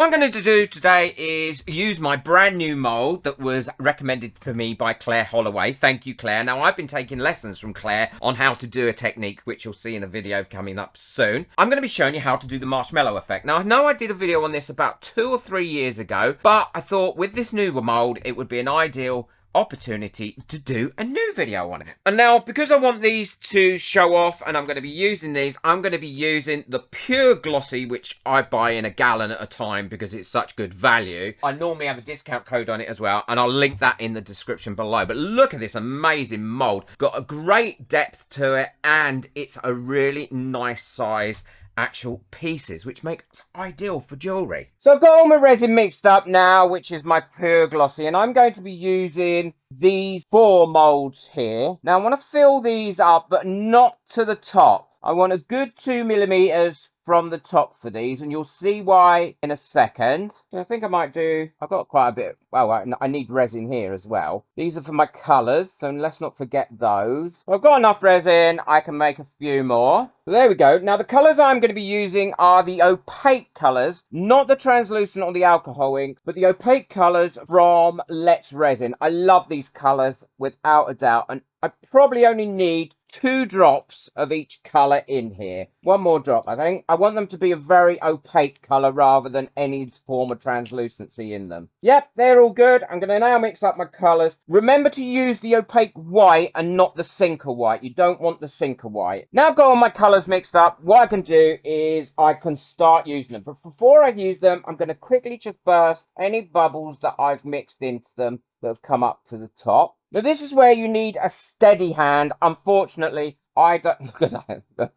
What I'm going to do today is use my brand new mould that was recommended to me by Claire Holloway. Thank you, Claire. Now, I've been taking lessons from Claire on how to do a technique, which you'll see in a video coming up soon. I'm going to be showing you how to do the marshmallow effect. Now, I know I did a video on this about 2 or 3 years ago, but I thought with this new mould, it would be an ideal opportunity to do a new video on it. And now, because I want these to show off and I'm going to be using these, I'm going to be using the pure Glossy, which I buy in a gallon at a time because it's such good value. I normally have a discount code on it as well, and I'll link that in the description below. But look at this amazing mold. Got a great depth to it, and it's a really nice size actual pieces, which make it ideal for jewellery. So I've got all my resin mixed up now, which is my pure Glossy, and I'm going to be using these 4 moulds here. Now I want to fill these up, but not to the top. I want a good 2mm from the top for these, and you'll see why in a second. I think I might do, I've got quite a bit, well, I need resin here as well. These are for my colours, so let's not forget those. I've got enough resin, I can make a few more. So there we go. Now the colours I'm going to be using are the opaque colours, not the translucent or the alcohol ink, but the opaque colours from Let's Resin. I love these colours without a doubt, and I probably only need 2 drops of each colour in here. 1 more drop, I think. I want them to be a very opaque colour rather than any form of translucency in them. Yep, they're all good. I'm going to now mix up my colours. Remember to use the opaque white and not the sinker white. You don't want the sinker white. Now I've got all my colours mixed up, what I can do is I can start using them. But before I use them, I'm going to quickly just burst any bubbles that I've mixed into them that have come up to the top. Now this is where you need a steady hand. Unfortunately, I don't look at that.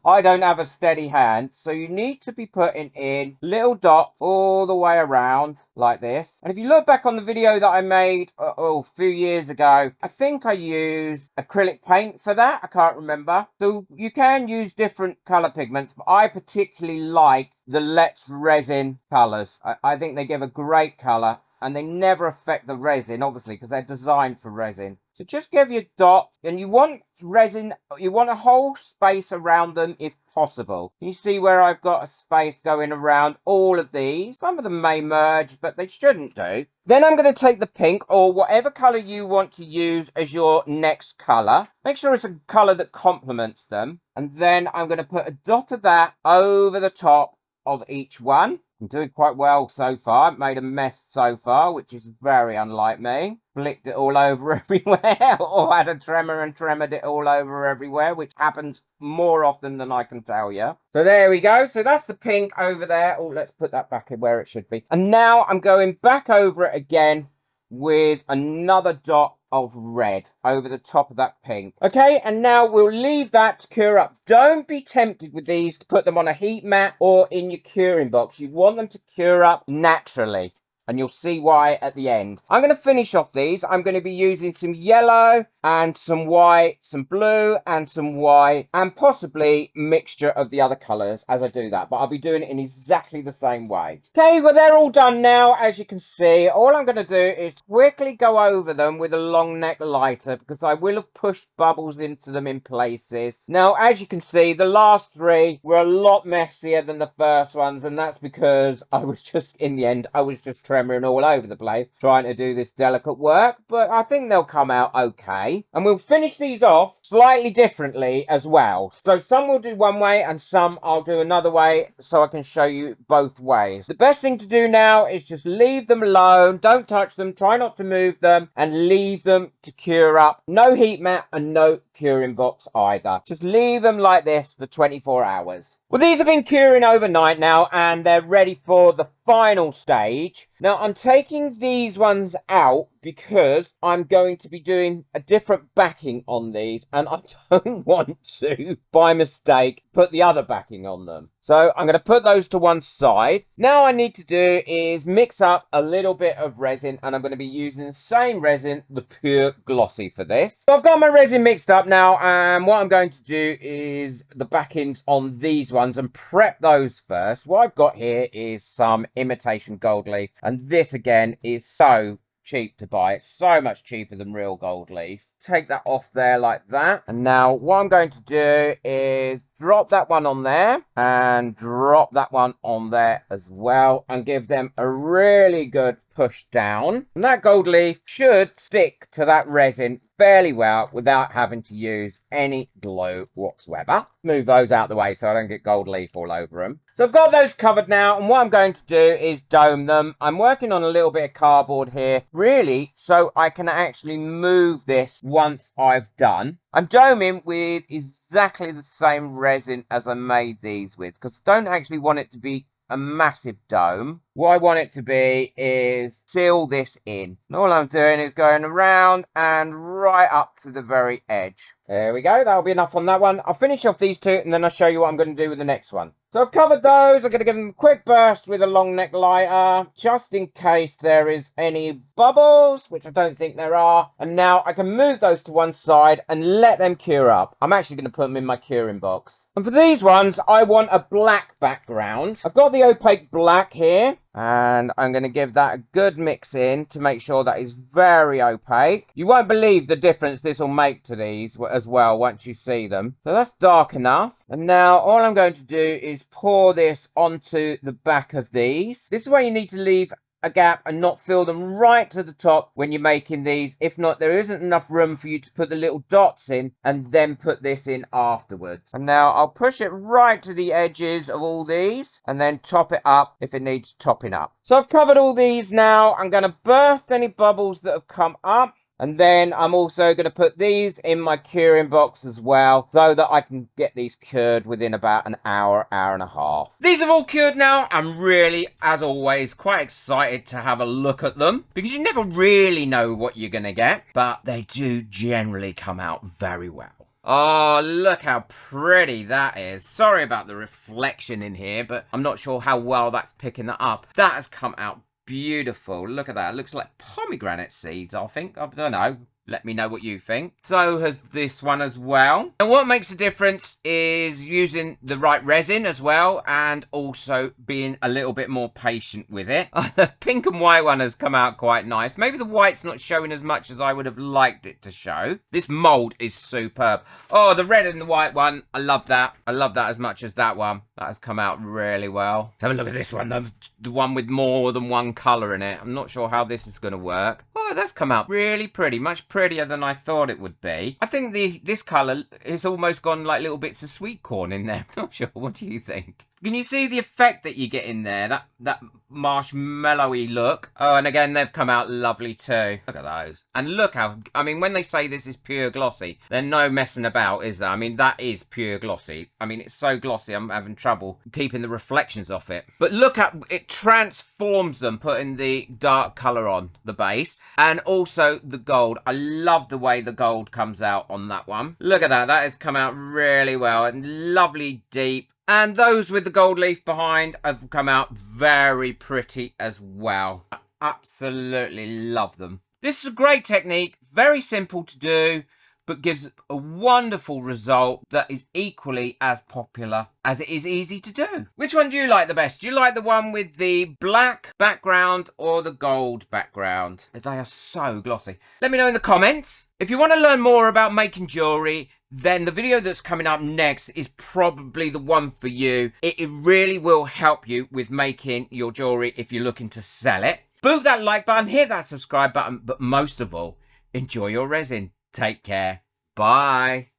I don't have a steady hand, so you need to be putting in little dots all the way around like this. And if you look back on the video that I made a few years ago, I think I used acrylic paint for that. I can't remember. So you can use different color pigments, but I particularly like the Let's Resin colors. I think they give a great color, and they never affect the resin, obviously, because they're designed for resin. So just give your dots, and you want resin, you want a whole space around them if possible. You see where I've got a space going around all of these. Some of them may merge, but they shouldn't do. Then I'm going to take the pink, or whatever colour you want to use as your next colour. Make sure it's a colour that complements them. And then I'm going to put a dot of that over the top of each one. I'm doing quite well so far. I've made a mess so far, which is very unlike me. Flicked it all over everywhere, or had a tremor and tremored it all over everywhere, which happens more often than I can tell you. So there we go. So that's the pink over there. Oh, let's put that back in where it should be. And now I'm going back over it again with another dot of red over the top of that pink. Okay, and now we'll leave that to cure up. Don't be tempted with these to put them on a heat mat or in your curing box. You want them to cure up naturally, and you'll see why at the end. I'm going to finish off these. I'm going to be using some yellow and some white, some blue and some white, and possibly mixture of the other colours as I do that. But I'll be doing it in exactly the same way. Okay, well, they're all done now, as you can see. All I'm going to do is quickly go over them with a long neck lighter, because I will have pushed bubbles into them in places. Now, as you can see, the last 3 were a lot messier than the first ones, and that's because I was just, in the end, I was just tremoring all over the place trying to do this delicate work, but I think they'll come out okay. And we'll finish these off slightly differently as well. So some will do one way and some I'll do another way, so I can show you both ways. The best thing to do now is just leave them alone. Don't touch them. Try not to move them, and leave them to cure up. No heat mat and no curing box either. Just leave them like this for 24 hours. Well, these have been curing overnight now, and they're ready for the final stage. Now, I'm taking these ones out because I'm going to be doing a different backing on these, and I don't want to, by mistake, put the other backing on them. So I'm going to put those to one side. Now I need to do is mix up a little bit of resin, and I'm going to be using the same resin, the pure Glossy, for this. So I've got my resin mixed up now, and what I'm going to do is the backings on these ones and prep those first. What I've got here is some imitation gold leaf, and this again is so cheap to buy. It's so much cheaper than real gold leaf. take that off there like that. And now what I'm going to do is drop that one on there and drop that one on there as well and give them a really good push down. And that gold leaf should stick to that resin fairly well without having to use any glue whatsoever. Move those out the way so I don't get gold leaf all over them. So I've got those covered now, and what I'm going to do is dome them. I'm working on a little bit of cardboard here, really, so I can actually move this once I've done. I'm doming with exactly the same resin as I made these with, because I don't actually want it to be a massive dome. What I want it to be is seal this in. And all I'm doing is going around and right up to the very edge. There we go. That'll be enough on that one. I'll finish off these two and then I'll show you what I'm going to do with the next one. So I've covered those. I'm going to give them a quick burst with a long neck lighter, just in case there is any bubbles, which I don't think there are. And now I can move those to one side and let them cure up. I'm actually going to put them in my curing box. And for these ones, I want a black background. I've got the opaque black here, and I'm going to give that a good mix in to make sure that is very opaque. You won't believe the difference this will make to these as well once you see them. So that's dark enough. And now all I'm going to do is pour this onto the back of these. This is where you need to leave a gap and not fill them right to the top when you're making these. If not, there isn't enough room for you to put the little dots in and then put this in afterwards. And now I'll push it right to the edges of all these and then top it up if it needs topping up. So I've covered all these now. I'm going to burst any bubbles that have come up. And then I'm also going to put these in my curing box as well, so that I can get these cured within about an hour, hour and a half. These have all cured now. I'm really, as always, quite excited to have a look at them, because you never really know what you're going to get, but they do generally come out very well. Oh, look how pretty that is. Sorry about the reflection in here, but I'm not sure how well that's picking that up. That has come out beautiful. Look at that. It looks like pomegranate seeds, I think. I don't know. Let me know what you think. So has this one as well. And what makes a difference is using the right resin as well, and also being a little bit more patient with it. The pink and white one has come out quite nice. Maybe the white's not showing as much as I would have liked it to show. This mold is superb. Oh, the red and the white one, I love that. I love that as much as that one. That has come out really well. Let's have a look at this one, the one with more than one colour in it. I'm not sure how this is going to work. Oh, that's come out really pretty, much prettier than I thought it would be. I think this colour has almost gone like little bits of sweet corn in there. I'm not sure. What do you think? Can you see the effect that you get in there? That marshmallowy look. Oh, and again, they've come out lovely too. Look at those. And look how, I mean, when they say this is pure glossy, there's no messing about, is there? I mean, that is pure glossy. I mean, it's so glossy, I'm having trouble keeping the reflections off it. But look at, it transforms them, putting the dark colour on the base. And also the gold. I love the way the gold comes out on that one. Look at that. That has come out really well and lovely deep. And those with the gold leaf behind have come out very pretty as well. I absolutely love them. This is a great technique, very simple to do, but gives a wonderful result that is equally as popular as it is easy to do. Which one do you like the best? Do you like the one with the black background or the gold background? They are so glossy. Let me know in the comments. If you want to learn more about making jewellery, then the video that's coming up next is probably the one for you. It really will help you with making your jewellery if you're looking to sell it. Boot that like button, hit that subscribe button, but most of all, enjoy your resin. Take care. Bye.